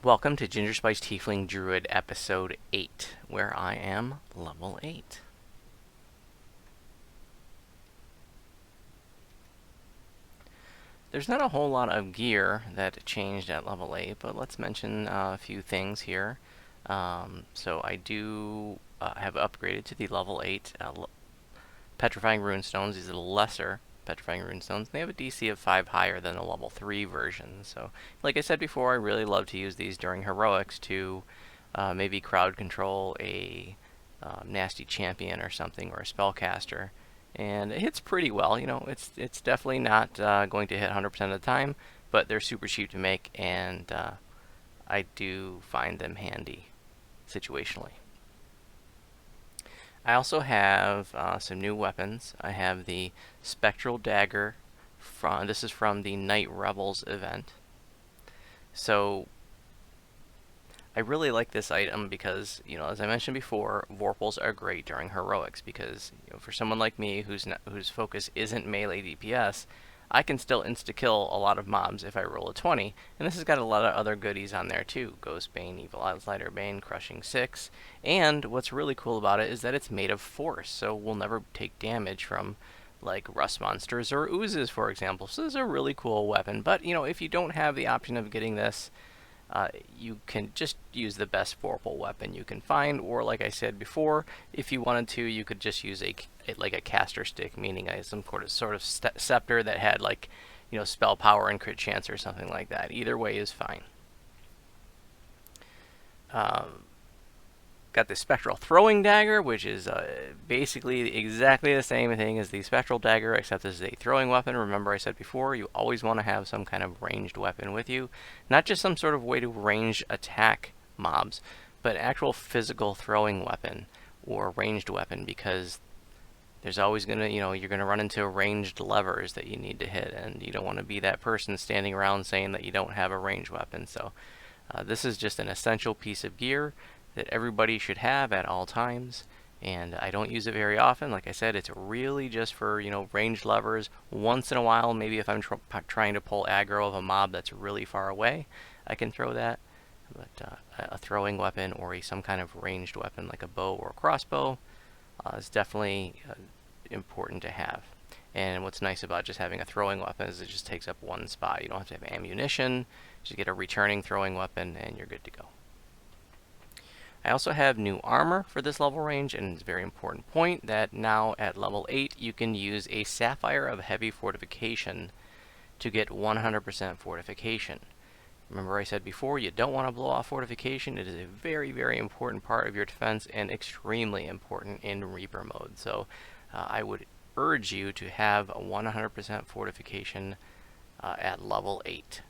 Welcome to Gingerspyce Tiefling Druid episode 8, where I am level 8. There's not a whole lot of gear that changed at level 8, but let's mention a few things here. So I do have upgraded to the level 8 Petrifying Runestones. These are the lesser Petrifying Runestones. They have a DC of 5 higher than the level 3 version. So, like I said before, I really love to use these during heroics to maybe crowd control a nasty champion or something, or a spellcaster. And it hits pretty well. You know, it's definitely not going to hit 100% of the time, but they're super cheap to make, and I do find them handy situationally. I also have some new weapons. I have the Spectral Dagger. This is from the Night Rebels event. So I really like this item because, you know, as I mentioned before, Vorpals are great during heroics because, you know, for someone like me whose focus isn't melee DPS, I can still insta-kill a lot of mobs if I roll a 20, and this has got a lot of other goodies on there too. Ghostbane, Evil Outsider Bane, Crushing 6, and what's really cool about it is that it's made of force, so we'll never take damage from like rust monsters or oozes, for example. So this is a really cool weapon, but you know, if you don't have the option of getting this, you can just use the best Vorpal weapon you can find, or like I said before, if you wanted to, you could just use like a caster stick, meaning some sort of scepter that had, like, you know, spell power and crit chance or something like that. Either way is fine. Got the Spectral Throwing Dagger, which is basically exactly the same thing as the Spectral Dagger, except this is a throwing weapon. Remember I said before, you always want to have some kind of ranged weapon with you. Not just some sort of way to range attack mobs, but actual physical throwing weapon or ranged weapon, because there's always going to, you know, you're going to run into ranged levers that you need to hit, and you don't want to be that person standing around saying that you don't have a ranged weapon. So this is just an essential piece of gear that everybody should have at all times, and I don't use it very often. Like I said, it's really just for, you know, ranged levers. Once in a while, maybe if I'm trying to pull aggro of a mob that's really far away, I can throw that. But a throwing weapon or some kind of ranged weapon like a bow or a crossbow is definitely important to have. And what's nice about just having a throwing weapon is it just takes up one spot. You don't have to have ammunition. Just get a returning throwing weapon and you're good to go. I also have new armor for this level range, and it's a very important point that now at level 8 you can use a Sapphire of Heavy Fortification to get 100% fortification. Remember I said before, you don't want to blow off fortification. It is a very, very important part of your defense and extremely important in Reaper mode. So I would urge you to have a 100% fortification at level 8.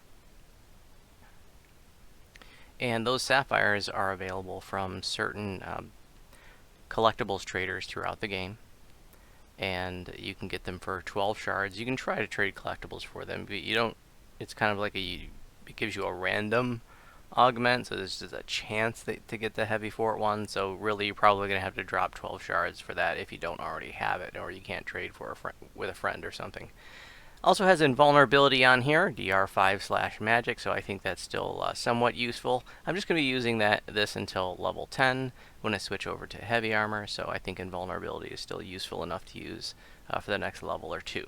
And those sapphires are available from certain collectibles traders throughout the game. And you can get them for 12 shards. You can try to trade collectibles for them, but you don't, it's kind of like it gives you a random augment, so there's just a chance to get the heavy fort one. So really you're probably going to have to drop 12 shards for that if you don't already have it, or you can't trade for with a friend or something. Also has invulnerability on here, DR5/magic, so I think that's still somewhat useful. I'm just going to be using this until level 10 when I switch over to heavy armor, so I think invulnerability is still useful enough to use for the next level or two.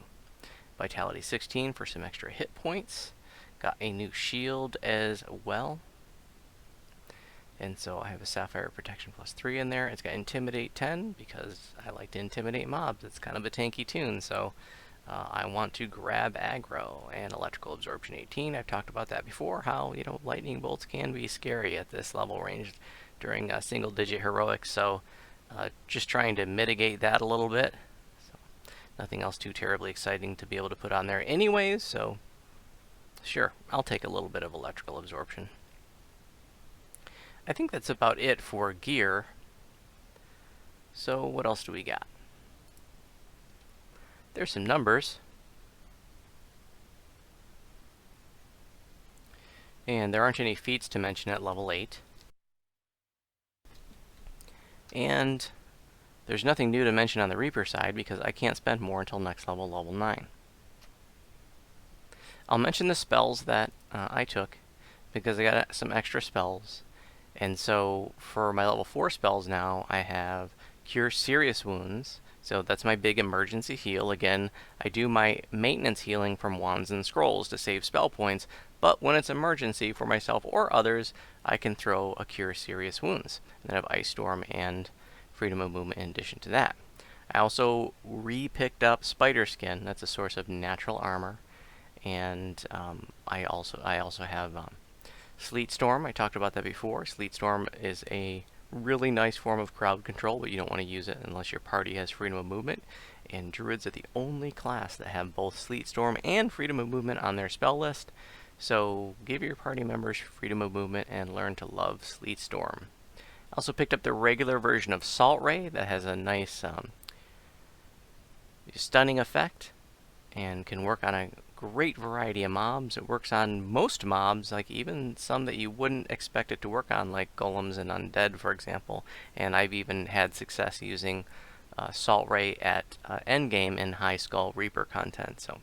Vitality 16 for some extra hit points. Got a new shield as well. And so I have a Sapphire Protection +3 in there. It's got Intimidate 10 because I like to intimidate mobs. It's kind of a tanky tune, so I want to grab aggro. And Electrical Absorption 18. I've talked about that before, how, you know, lightning bolts can be scary at this level range during single-digit heroics. So just trying to mitigate that a little bit. So nothing else too terribly exciting to be able to put on there anyways. So sure, I'll take a little bit of Electrical Absorption. I think that's about it for gear. So what else do we got? There's some numbers. And there aren't any feats to mention at level 8. And there's nothing new to mention on the Reaper side because I can't spend more until next level, level 9. I'll mention the spells that I took because I got some extra spells. And so for my level 4 spells now, I have Cure Serious Wounds. So that's my big emergency heal. Again, I do my maintenance healing from Wands and Scrolls to save spell points, but when it's emergency for myself or others, I can throw a Cure Serious Wounds. And then I have Ice Storm and Freedom of Movement in addition to that. I also re-picked up Spider Skin. That's a source of natural armor. And I also have Sleet Storm. I talked about that before. Sleet Storm is a really nice form of crowd control, but you don't want to use it unless your party has freedom of movement. And Druids are the only class that have both Sleet Storm and freedom of movement on their spell list. So give your party members freedom of movement and learn to love Sleet Storm. I also picked up the regular version of Salt Ray that has a nice stunning effect and can work on a great variety of mobs. It works on most mobs, like even some that you wouldn't expect it to work on, like golems and undead, for example. And I've even had success using Salt Ray at endgame in High Skull Reaper content, so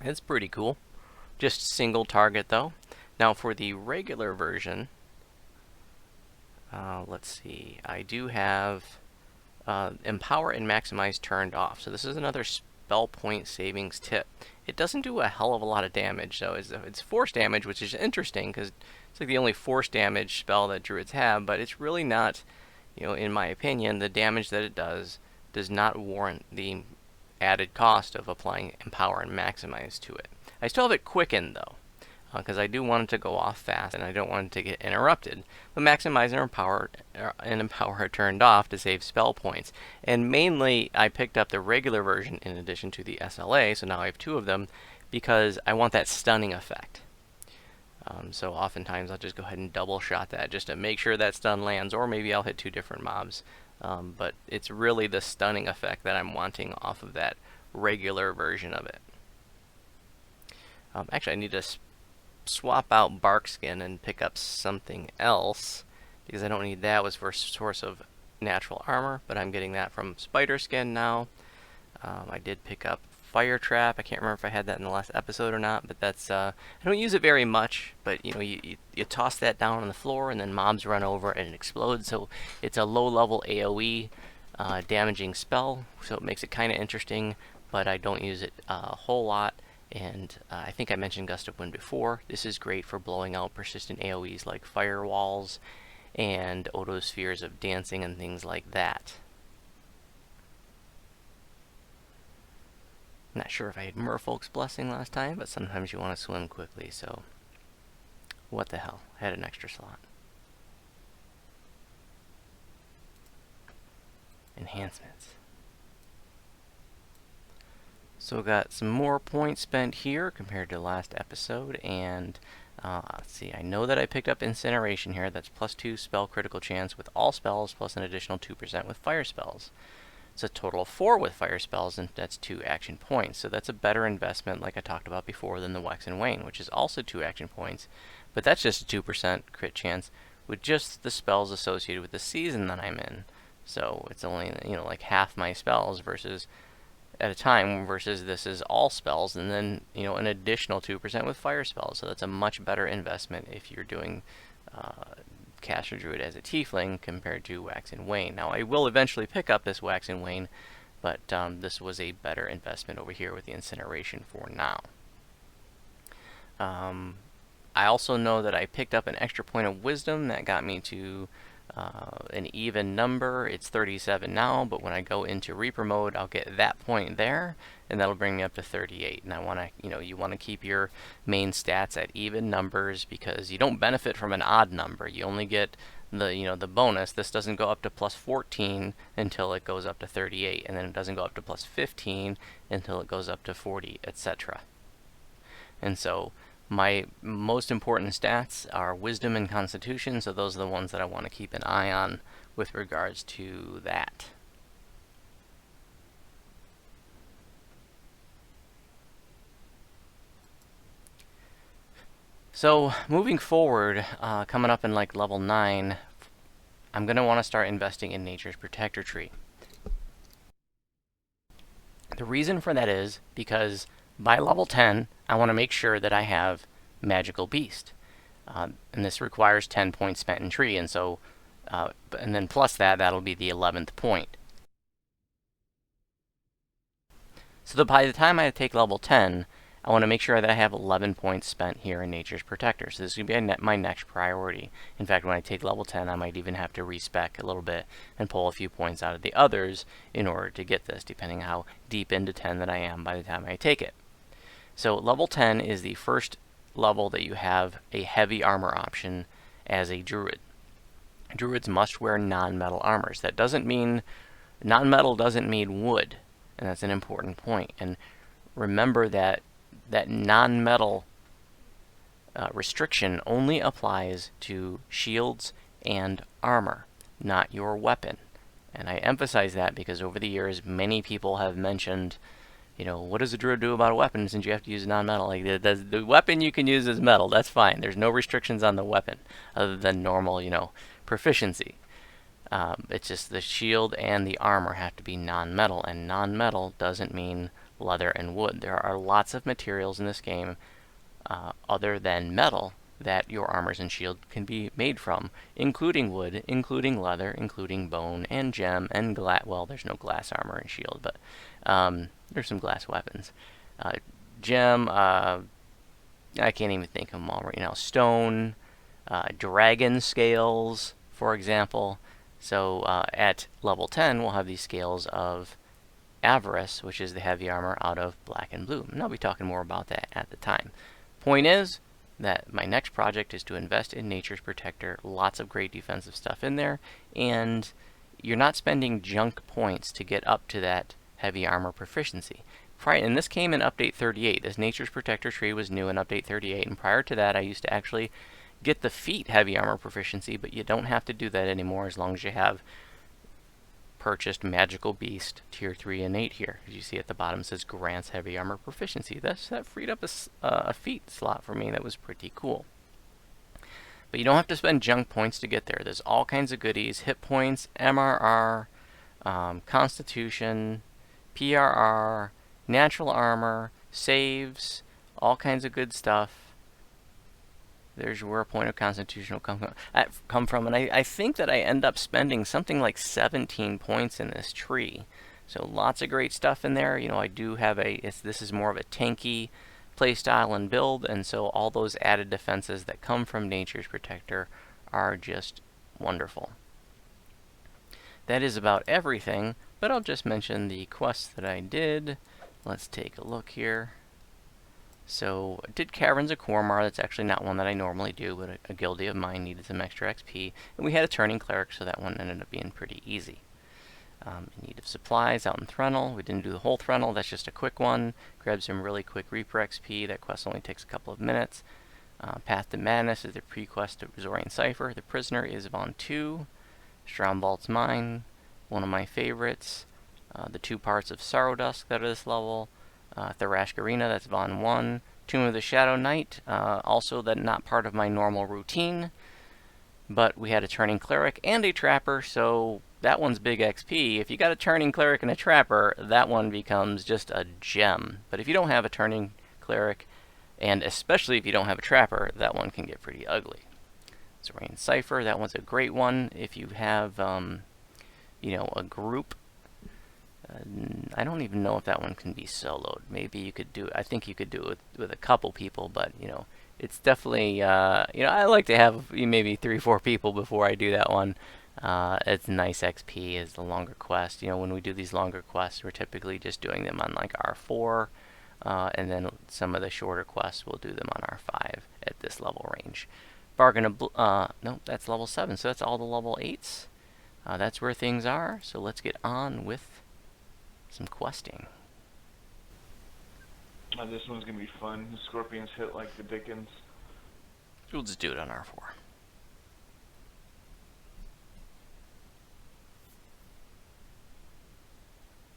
it's pretty cool. Just single target though. Now for the regular version, let's see, I do have Empower and Maximize turned off. So this is another spell point savings tip. It doesn't do a hell of a lot of damage, so it's force damage, which is interesting because it's like the only force damage spell that Druids have, but it's really not, in my opinion, the damage that it does not warrant the added cost of applying Empower and Maximize to it. I still have it quickened though, because I do want it to go off fast and I don't want it to get interrupted. But Maximize and Empower are turned off to save spell points. And mainly, I picked up the regular version in addition to the SLA, so now I have two of them, because I want that stunning effect. So oftentimes I'll just go ahead and double shot that just to make sure that stun lands, or maybe I'll hit two different mobs. But it's really the stunning effect that I'm wanting off of that regular version of it. Actually, I need to swap out Bark Skin and pick up something else, because I don't need that. It was for a source of natural armor, but I'm getting that from Spider Skin now. I did pick up Fire Trap. I can't remember if I had that in the last episode or not, but that's I don't use it very much, but you toss that down on the floor and then mobs run over and it explodes, so it's a low level AoE damaging spell, so it makes it kind of interesting, but I don't use it a whole lot. And I think I mentioned Gust of Wind before. This is great for blowing out persistent AoEs like firewalls and Otospheres of Dancing and things like that. Not sure if I had Merfolk's Blessing last time, but sometimes you want to swim quickly, so what the hell. I had an extra slot. Enhancements. So got some more points spent here compared to last episode, and let's see, I know that I picked up Incineration here. That's +2 spell critical chance with all spells, plus an additional 2% with fire spells. It's a total of 4 with fire spells, and that's 2 action points. So that's a better investment, like I talked about before, than the Wax and Wane, which is also 2 action points. But that's just a 2% crit chance with just the spells associated with the season that I'm in. So it's only, like half my spells versus at a time, versus this is all spells, and then an additional 2% with fire spells. So that's a much better investment if you're doing Caster Druid as a Tiefling compared to Wax and Wane. Now I will eventually pick up this Wax and Wane, but this was a better investment over here with the Incineration for now. I also know that I picked up an extra point of Wisdom that got me to an even number. It's 37 now, but when I go into Reaper mode, I'll get that point there, and that'll bring me up to 38. And I want to, you want to keep your main stats at even numbers, because you don't benefit from an odd number. You only get the, the bonus. This doesn't go up to +14 until it goes up to 38, and then it doesn't go up to +15 until it goes up to 40, etc. And so my most important stats are Wisdom and Constitution, so those are the ones that I want to keep an eye on with regards to that. So moving forward, coming up in like level 9, I'm going to want to start investing in Nature's Protector Tree. The reason for that is because by level 10, I want to make sure that I have Magical Beast. And this requires 10 points spent in tree, and so, and then plus that, that'll be the 11th point. So by the time I take level 10, I want to make sure that I have 11 points spent here in Nature's Protector. So this is going to be my next priority. In fact, when I take level 10, I might even have to respec a little bit and pull a few points out of the others in order to get this, depending on how deep into 10 that I am by the time I take it. So level 10 is the first level that you have a heavy armor option as a Druid. Druids must wear non-metal armors. That doesn't mean, non-metal doesn't mean wood, and that's an important point. And remember that non-metal restriction only applies to shields and armor, not your weapon. And I emphasize that because over the years, many people have mentioned, you know, what does a Druid do about a weapon since you have to use non-metal? Like, the weapon you can use is metal. That's fine. There's no restrictions on the weapon other than normal, you know, proficiency. It's just the shield and the armor have to be non-metal, and non-metal doesn't mean leather and wood. There are lots of materials in this game other than metal that your armors and shield can be made from, including wood, including leather, including bone and gem and glass. Well, there's no glass armor and shield, but there's some glass weapons. Gem, I can't even think of them all right now. Stone, dragon scales, for example. So at level 10, we'll have these scales of Avarice, which is the heavy armor out of black and blue. And I'll be talking more about that at the time. Point is that my next project is to invest in Nature's Protector. Lots of great defensive stuff in there, and you're not spending junk points to get up to that heavy armor proficiency. And this came in Update 38. This Nature's Protector tree was new in Update 38, and prior to that I used to actually get the feat heavy armor proficiency, but you don't have to do that anymore as long as you have purchased Magical Beast Tier 3 and 8 here. As you see at the bottom, it says grants heavy armor proficiency. That freed up a feat slot for me. That was pretty cool. But you don't have to spend junk points to get there. There's all kinds of goodies: hit points, MRR, Constitution, PRR, natural armor, saves, all kinds of good stuff. There's where a point of Constitution will come from. And I think that I end up spending something like 17 points in this tree. So lots of great stuff in there. You know, I do have this is more of a tanky playstyle and build, and so all those added defenses that come from Nature's Protector are just wonderful. That is about everything, but I'll just mention the quests that I did. Let's take a look here. So I did Caverns of Cormar. That's actually not one that I normally do, but a guildie of mine needed some extra XP. And we had a Turning Cleric, so that one ended up being pretty easy. In need of supplies out in Thrennel. We didn't do the whole Thrennel. That's just a quick one. Grab some really quick Reaper XP. That quest only takes a couple of minutes. Path to Madness is the pre-quest of Zorian Cipher. The Prisoner is Von 2. Stromvauld's Mine, one of my favorites. The 2 parts of Sorrowdusk that are this level. Tharash Arena, that's Von 1. Tomb of the Shadow Knight, also that not part of my normal routine. But we had a Turning Cleric and a Trapper, so that one's big XP. If you got a Turning Cleric and a Trapper, that one becomes just a gem. But if you don't have a Turning Cleric, and especially if you don't have a Trapper, that one can get pretty ugly. Zorian Cipher, that one's a great one. If you have, you know, a group, I don't even know if that one can be soloed. Maybe you could do it. I think you could do it with a couple people, but, you know, it's definitely, you know, I like to have maybe 3 or 4 people before I do that one. It's nice XP as the longer quest. You know, when we do these longer quests, we're typically just doing them on like R4, and then some of the shorter quests, we'll do them on R5 at this level range. Bargain of, no, that's level 7, so that's all the level 8s. That's where things are, so let's get on with some questing. This one's gonna be fun. The scorpions hit like the dickens. We'll just do it on R4.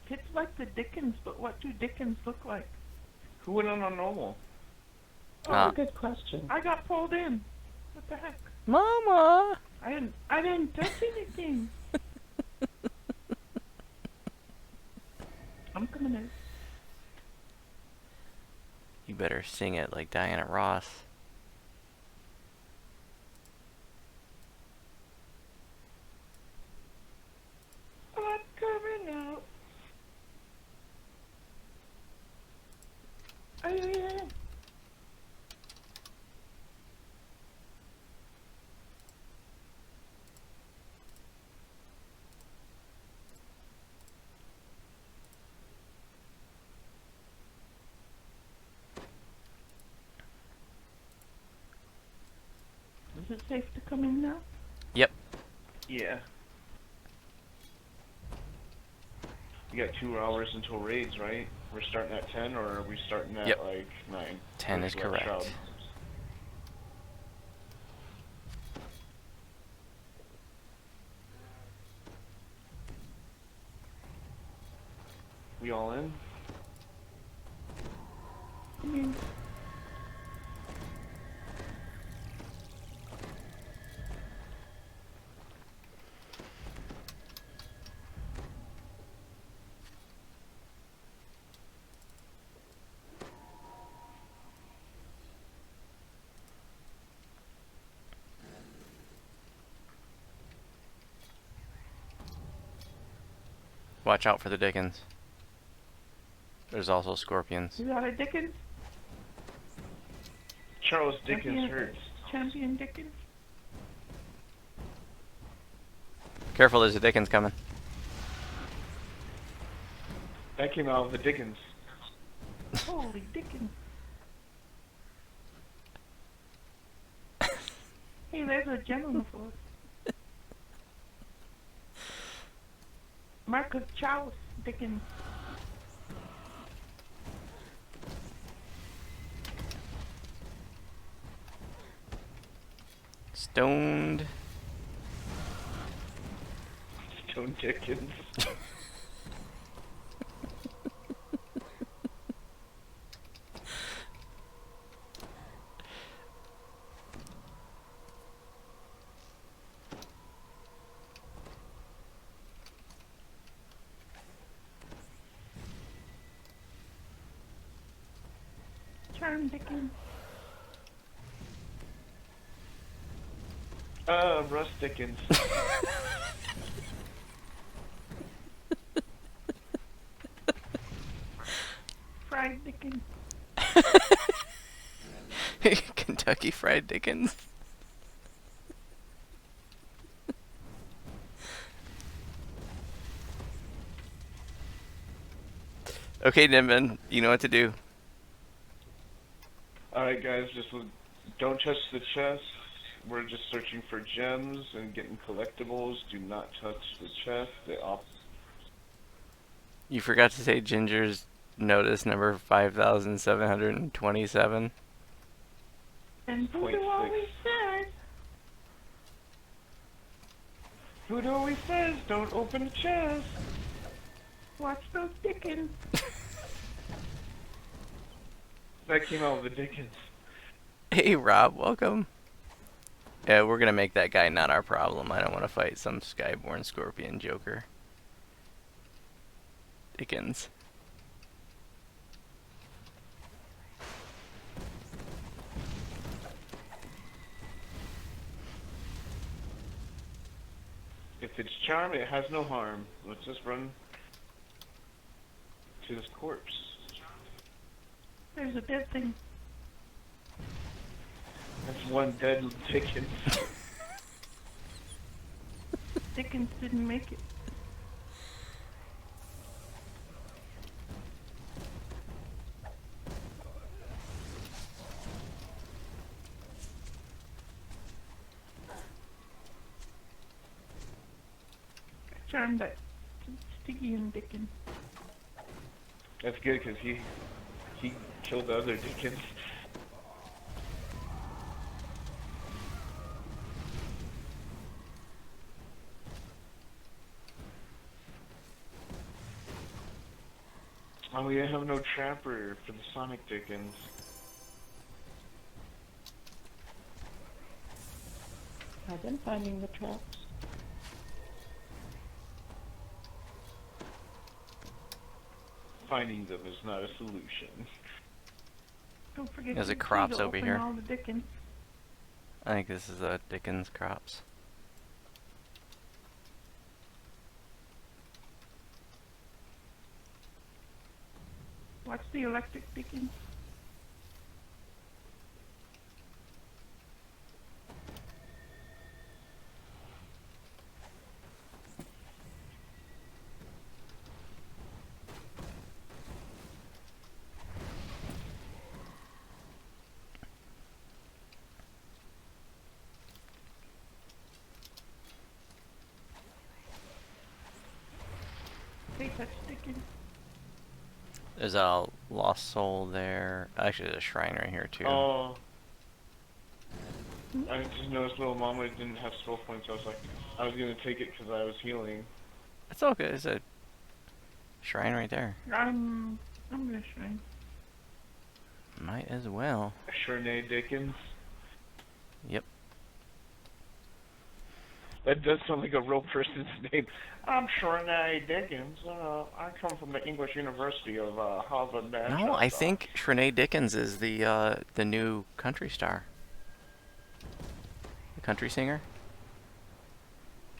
Hits like the Dickens, but what do Dickens look like? Who went on normal? Oh, good question. I got pulled in. What the heck? Mama! I didn't touch anything. I'm coming in. You better sing it like Diana Ross. Is it safe to come in now? Yep. Yeah. You got 2 hours until raids, right? We're starting at 10, or are we starting at, Yep. like, 9? 10 is correct. Shroud. We all in? I mean, Watch out for the Dickens. There's also scorpions. you got a Dickens? Charles Dickens hurts. Champion Dickens? Careful, there's a Dickens coming. That came out of the Dickens. Holy Dickens. Hey, there's a gem on the floor. Marcus Charles Dickens. Stoned. Stone Dickens. Charm Dickens. Russ Dickens. Fried Dickens. Kentucky Fried Dickens. Okay, Nimbin, you know what to do. Alright guys, just don't touch the chest. We're just searching for gems and getting collectibles. Do not touch the chest. You forgot to say Ginger's notice number 5,727. And Voodoo always says. Voodoo always says, don't open the chest. Watch those Dickens. That came out of the Dickens. Hey, Rob, welcome. Yeah, we're gonna make that guy not our problem. I don't want to fight some Skyborn Scorpion Joker. Dickens. If it's charm, it has no harm. Let's just run to this corpse. There's a dead thing. That's one dead Dickens. Dickens didn't make it. Charmed that Sticky and Dickens. That's good because he killed the other Dickens. Oh, we have no trapper for the Sonic Dickens. I've been finding the traps. Finding them is not a solution. Don't forget There's to a crops over open here. all the Dickens. I think this is a Dickens crops. Watch the electric Dickens. Hey, touch Dickens. There's a lost soul there. Actually, there's a shrine right here too. Oh. I just noticed Littlemama didn't have spell points. I was like, I was gonna take it because I was healing. It's all good. There's a shrine right there. I'm gonna shrine. Might as well. Shernay Dickens. Yep. That does sound like a real person's name. I'm Shernay Dickens. I come from the English University of Harvard. No, I think Shrenae Dickens is the new country star. The country singer.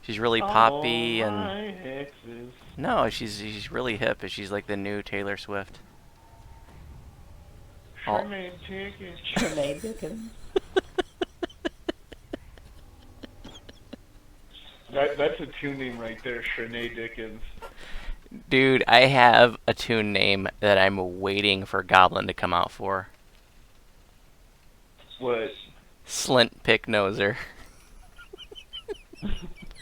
She's really poppy and hexes. no, she's really hip. She's like the new Taylor Swift. Shernay Dickens. Shernay Dickens. That's a tune name right there, Shernay Dickens. Dude, I have a tune name that I'm waiting for Goblin to come out for. What? Slint Picknoser.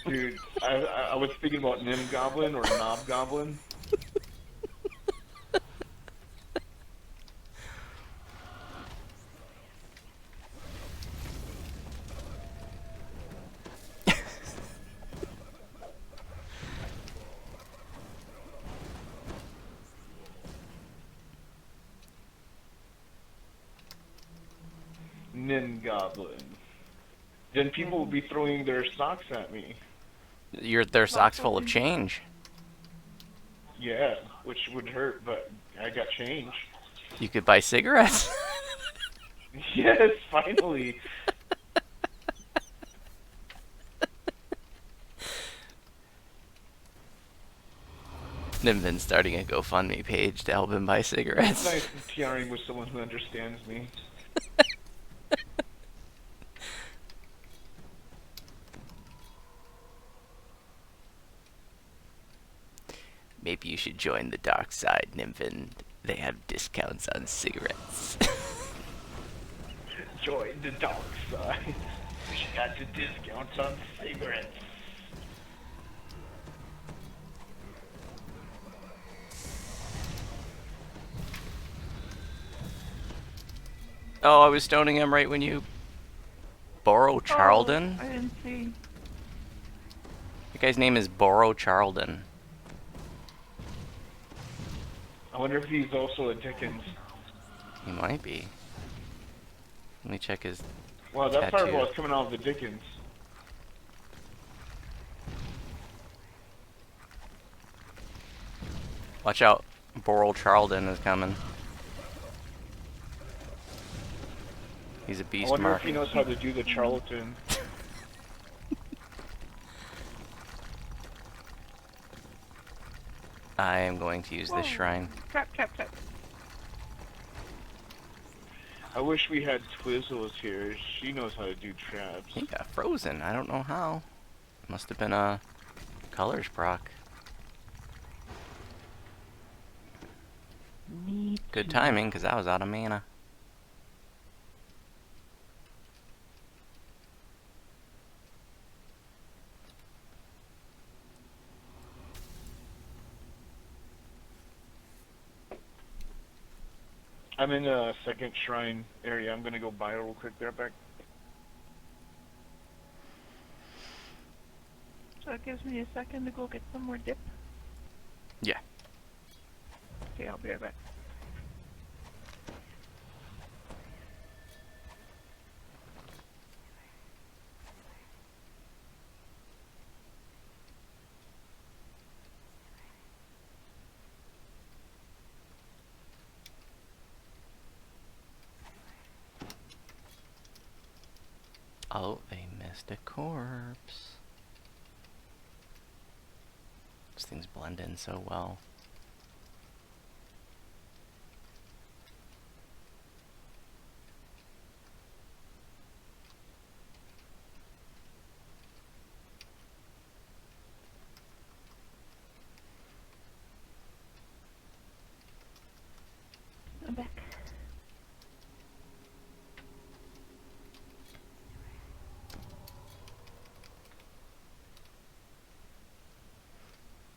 Dude, I was thinking about Nim Goblin or Knob Goblin. Nin Goblin. Then people will be throwing their socks at me. Their socks full of change. Yeah, which would hurt, but I got change. You could buy cigarettes. Yes, finally. Nimvin's starting a GoFundMe page to help him buy cigarettes. It's nice PRing with someone who understands me. Maybe you should join the dark side, Nimvin. They have discounts on cigarettes. Join the dark side. She got the discounts on cigarettes. Oh, I was stoning him right when you... Borrow Charlton? Oh, I didn't see. The guy's name is Borrow Charlton. I wonder if he's also a Dickens. He might be. Let me check his Wow, that tattoo. fireball is coming out of the Dickens. Watch out. Borrow Charlton is coming. He's a I beast wonder mark. if he knows how to do the charlatan. I am going to use this shrine. Trap, trap, trap. I wish we had Twizzles here. She knows how to do traps. He got frozen. I don't know how. Must have been a colors proc. Me Good too. timing, because I was out of mana. I'm in a second shrine area. I'm gonna go buy it real quick. Be right back. So it gives me a second to go get some more dip. Yeah. Okay, I'll be right back. Oh, they missed a corpse. These things blend in so well. I'm back.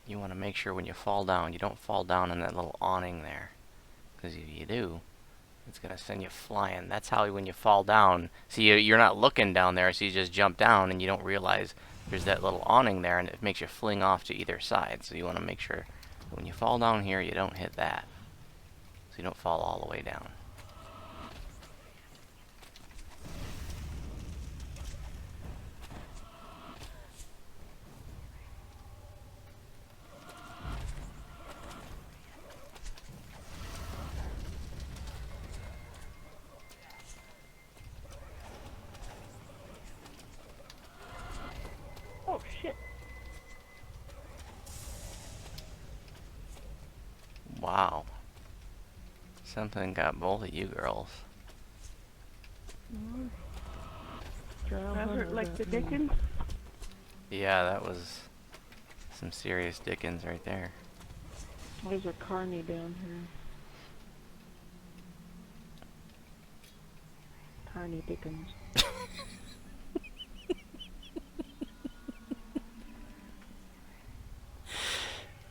You want to make sure when you fall down, you don't fall down in that little awning there. Because if you do, it's going to send you flying. That's how when you fall down, see, you're not looking down there, so you just jump down and you don't realize there's that little awning there, and it makes you fling off to either side. So you want to make sure that when you fall down here, you don't hit that. So you don't fall all the way down. Oh, shit. Wow. Something got both of you girls. That hurt like the Dickens. Yeah, that was some serious Dickens right there. There's a carny down here. Carny Dickens.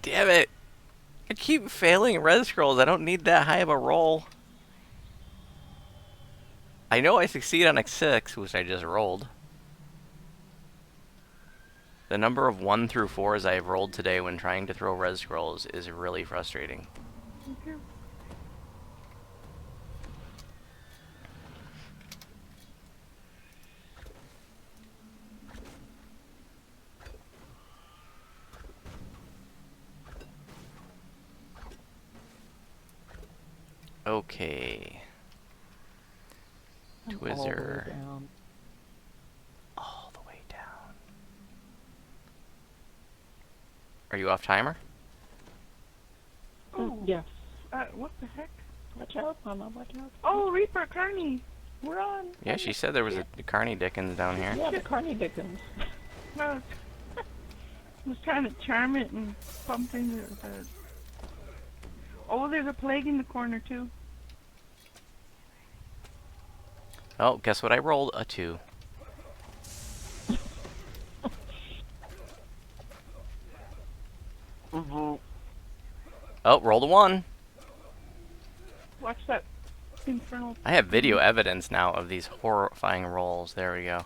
Damn it! I keep failing res scrolls. I don't need that high of a roll. I know I succeed on a 6, which I just rolled. The number of 1 through 4s I have rolled today when trying to throw res scrolls is really frustrating. Okay. Okay. Twizzer. All the way down. Are you off timer? Oh. Yes. What the heck? Watch out, Mama, watch out. Oh, Reaper, Carney. We're on. Yeah, she said there was a Carney Dickens down here. Yeah, the Carney Dickens. I was trying to charm it and something. Oh, there's a plague in the corner, too. Oh, guess what I rolled? A 2. Oh, rolled a 1. Watch that infernal... I have video evidence now of these horrifying rolls. There we go.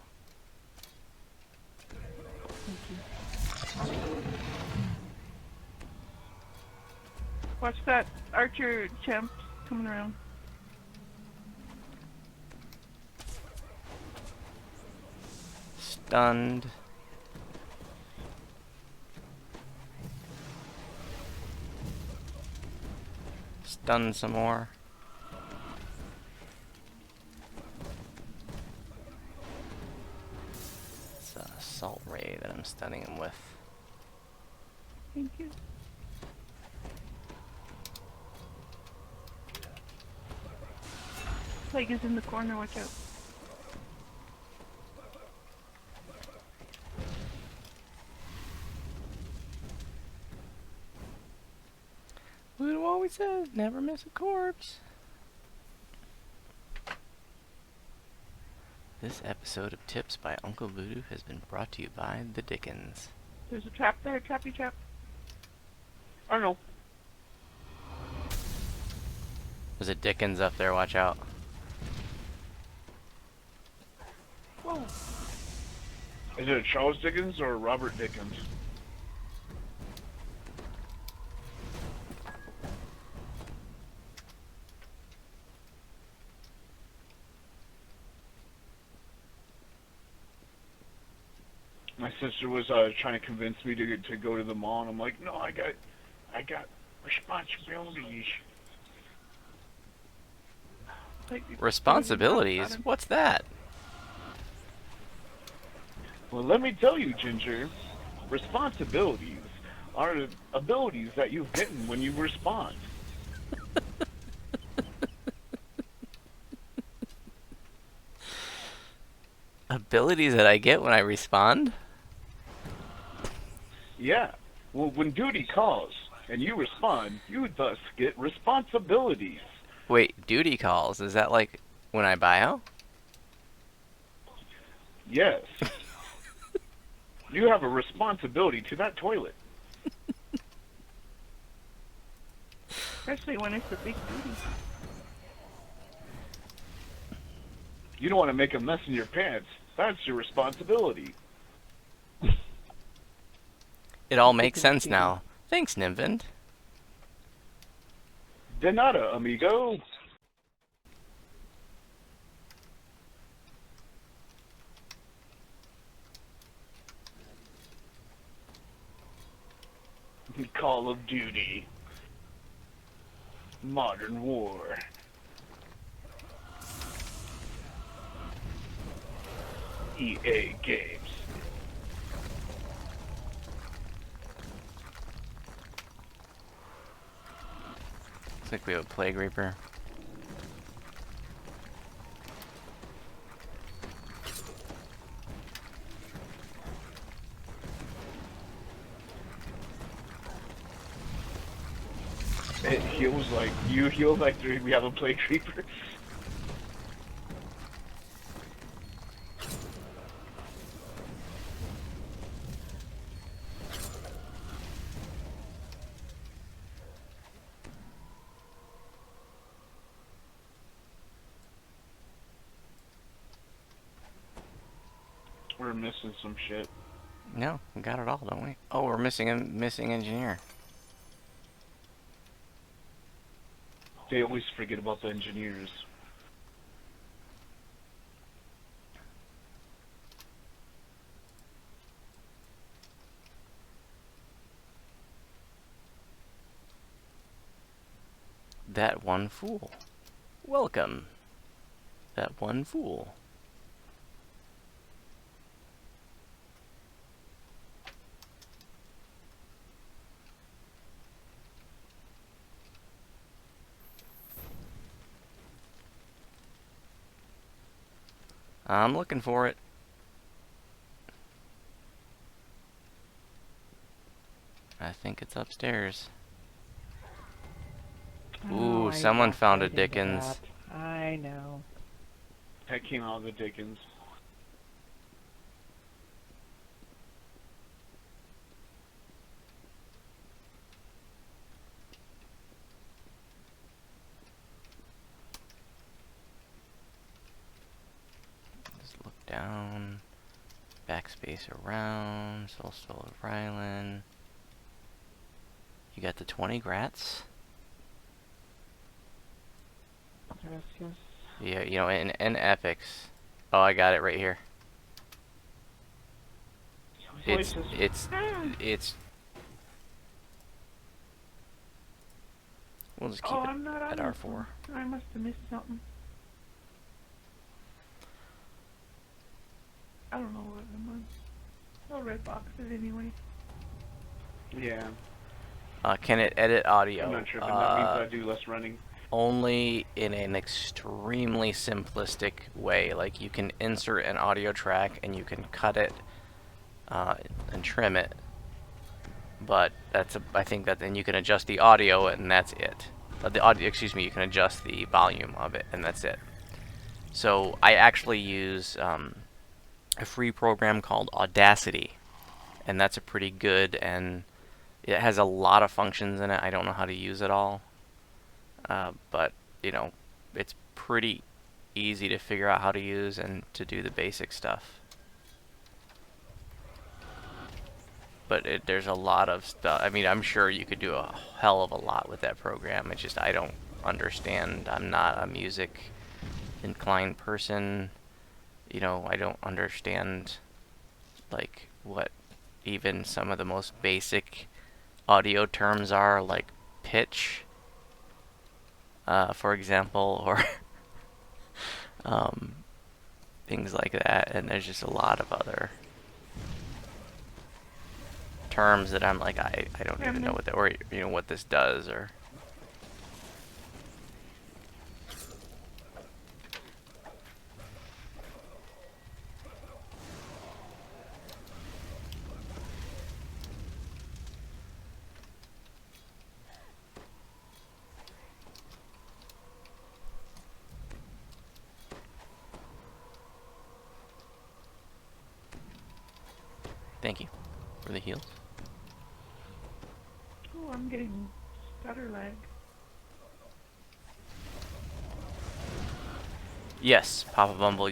Watch that archer champ coming around. Stunned. Stun some more. It's a assault ray that I'm stunning him with. Thank you. Plague is in the corner, watch out. Voodoo always says, never miss a corpse. This episode of Tips by Uncle Voodoo has been brought to you by the Dickens. There's a trap there, trappy trap. Or no. There's a Dickens up there, watch out. Whoa. Is it a Charles Dickens or a Robert Dickens? My sister was trying to convince me to go to the mall, and I'm like, no, I got responsibilities. Responsibilities? What's that? Well, let me tell you, Ginger, responsibilities are abilities that you've gotten when you respond. Abilities that I get when I respond? Yeah. Well, when duty calls and you respond, you thus get responsibilities. Wait, duty calls? Is that like when I bio? Yes. You have a responsibility to that toilet. Especially when it's a big duty. You don't want to make a mess in your pants. That's your responsibility. It all makes sense now. Thanks, Nimvind. De nada, amigo. Call of Duty. Modern War. EA Games. Looks like we have a Plague Reaper. It heals like you heal like we have a Plague Reaper. We're missing some shit. No, we got it all, don't we? Oh, we're missing a missing engineer. They always forget about the engineers. That one fool. Welcome. That one fool. I'm looking for it. I think it's upstairs. Oh, Ooh, I someone walked found a right into Dickens. that. I know. That came out of the Dickens. Just look down. Backspace around. Soul Soul of Rhylan. You got the 20 grats? Yes, yes. Yeah, you know, in epics. Oh, I got it right here. It's we'll just keep Oh, it I'm not on at this R4. one. I must have missed something. I don't know what I'm on. No red boxes anyway. Yeah. Can it edit audio? I'm not sure, but that means I do less running. Only in an extremely simplistic way. Like, you can insert an audio track and you can cut it and trim it. But I think that then you can adjust the audio and that's it. The audio, excuse me, you can adjust the volume of it and that's it. So I actually use a free program called Audacity, and that's a pretty good, and it has a lot of functions in it. I don't know how to use it all, but you know, it's pretty easy to figure out how to use and to do the basic stuff. But there's a lot of stuff. I mean, I'm sure you could do a hell of a lot with that program. It's just I don't understand. I'm not a music inclined person. You know, I don't understand like what even some of the most basic audio terms are, like pitch, for example, or things like that. And there's just a lot of other terms that I'm like, I don't even know what that, or you know, what this does, or thank you for the heals. Oh, I'm getting stutter lag. Yes, Papa Bumble,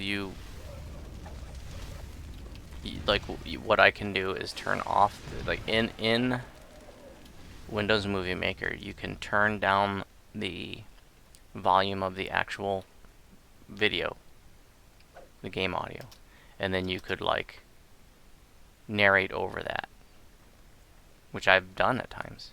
like what I can do is turn off, like in Windows Movie Maker, you can turn down the volume of the actual video, the game audio, and then you could like narrate over that, which I've done at times.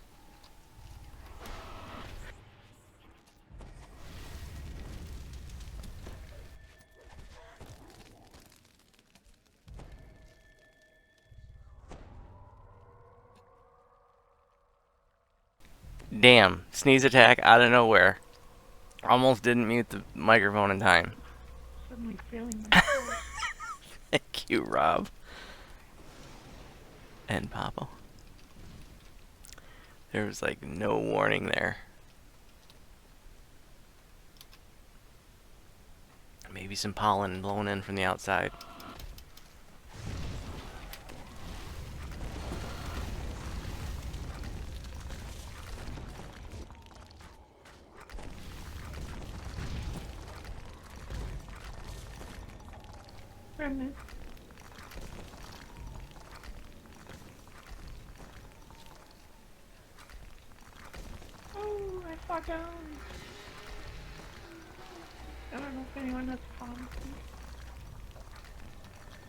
Damn, sneeze attack out of nowhere. Almost didn't mute the microphone in time. Suddenly feeling myself. Thank you, Rob. And Papa. There was like no warning there. Maybe some pollen blown in from the outside. Remnant. Oh, I fell down. I don't know if anyone has problems.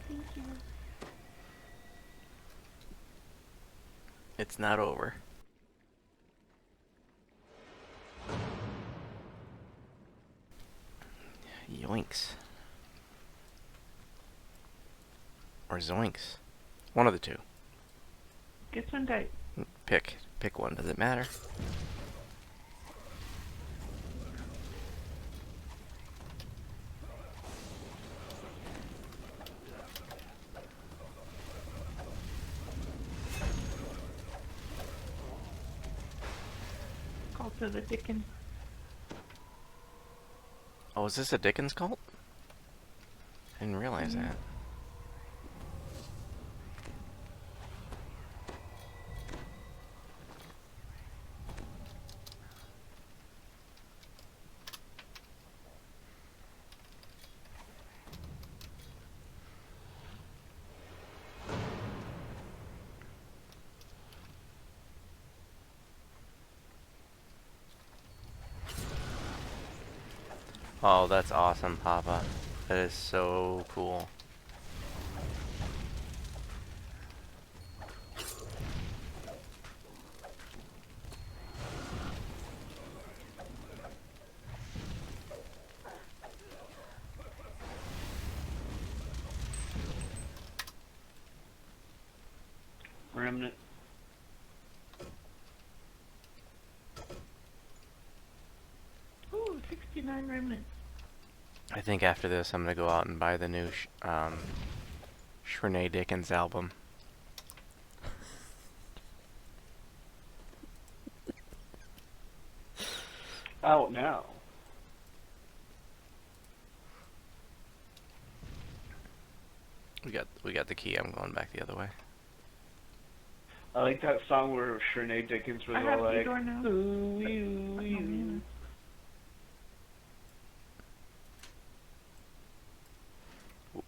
Thank you. It's not over. Yoinks. Or zoinks. One of the two. Guess one died. Pick one. Does it matter? Cult of the Dickens. Oh, is this a Dickens cult? I didn't realize that. Oh, that's awesome, Papa. That is so cool. Remnant. Ooh, 69 remnants. I think after this, I'm gonna go out and buy the new Shrene Dickens album. Out now. We got the key. I'm going back the other way. I like that song where Shrene Dickens was I have all the like, door now. ooh, ooh, Oh, ooh. man.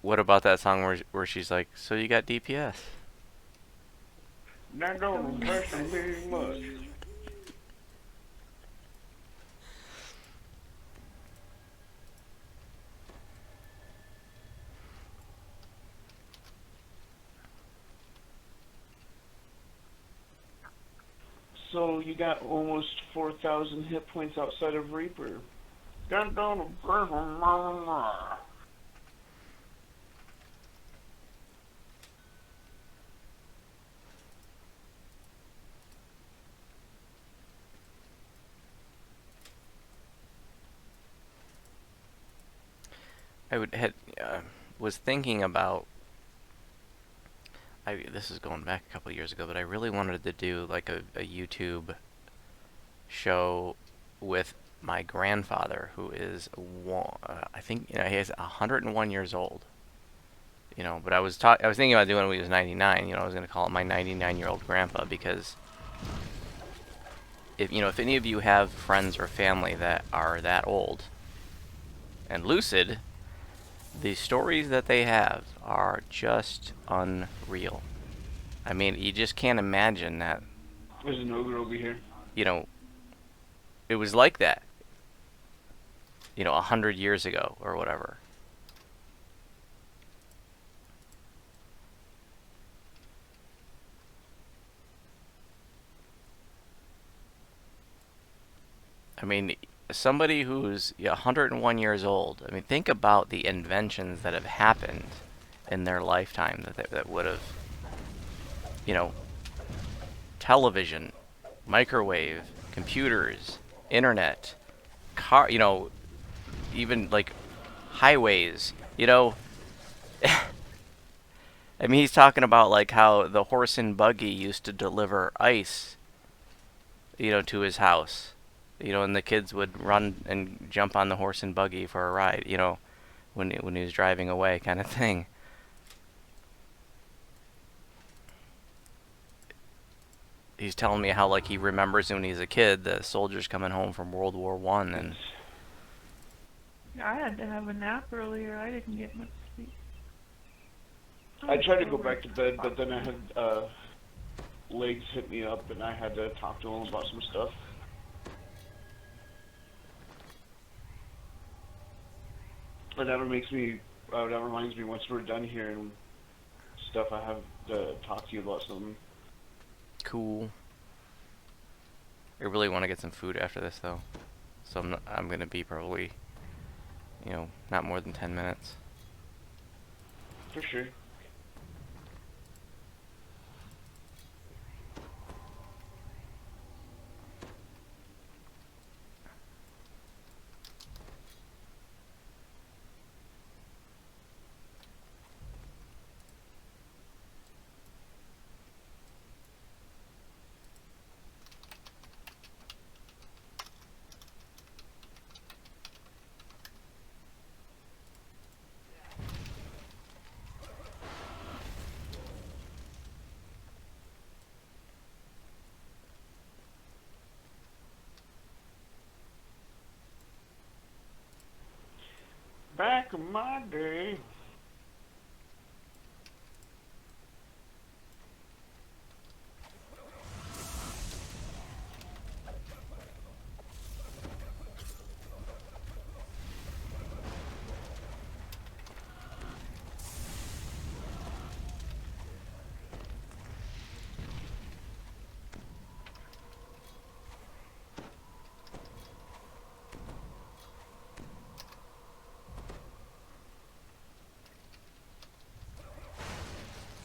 What about that song where she's like, "So you got DPS?" That don't impress me much. So you got almost 4,000 hit points outside of Reaper. That don't impress me much. Was thinking about. This is going back a couple years ago, but I really wanted to do like a YouTube show with my grandfather, who is I think he is 101 years old. But I was thinking about doing it when he was 99. I was going to call it my 99-year-old grandpa, because if any of you have friends or family that are that old and lucid, The stories that they have are just unreal. I mean, you just can't imagine that, There's an ogre over here. you know, it was like that, 100 years ago or whatever. I mean, somebody who's 101 years old, I mean, think about the inventions that have happened in their lifetime that would have, you know, television, microwave, computers, internet, car, even like highways, I mean, he's talking about like how the horse and buggy used to deliver ice, to his house, and the kids would run and jump on the horse and buggy for a ride, when he was driving away, kind of thing. He's telling me how like he remembers when he was a kid, the soldiers coming home from World War One, and I had to have a nap earlier. I didn't get much sleep. I tried to go back to bed, but then I had legs hit me up, and I had to talk to him about some stuff. And that reminds me, once we're done here and stuff, I have to talk to you about something. cool. I really want to get some food after this though, so I'm gonna be probably, not more than 10 minutes. For sure. Back in my day.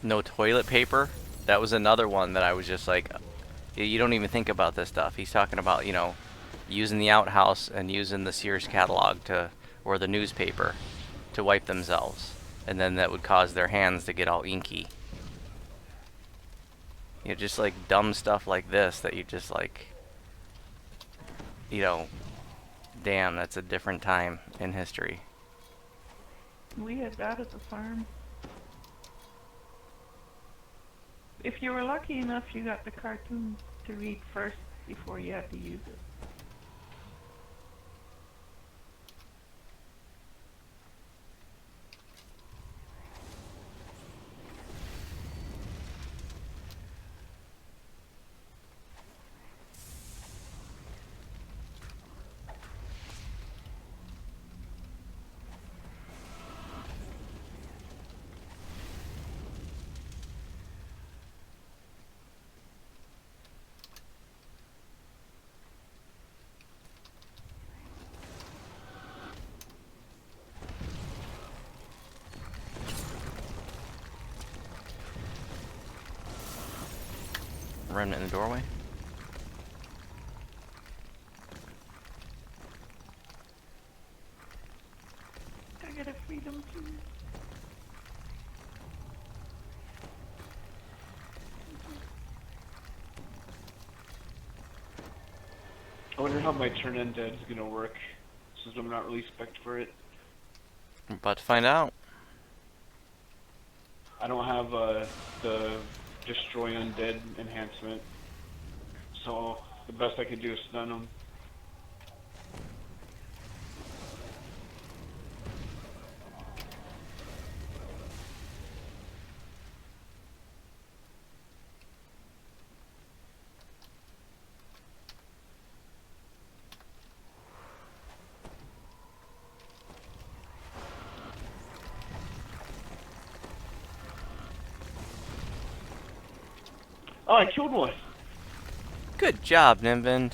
No toilet paper. That was another one that I was just like, you don't even think about this stuff. He's talking about, using the outhouse and using the Sears catalog or the newspaper to wipe themselves. And then that would cause their hands to get all inky. Just like dumb stuff like this that you just like, damn, that's a different time in history. We had that at the farm. If you were lucky enough, you got the cartoon to read first before you had to use it. Remnant in the doorway. I get a freedom too. I wonder how my turn undead is gonna work, since I'm not really spec'd for it. I'm about to find out. I don't have the destroy undead enhancement, so the best I can do is stun them. Oh, I killed one. Good job, Nimbin.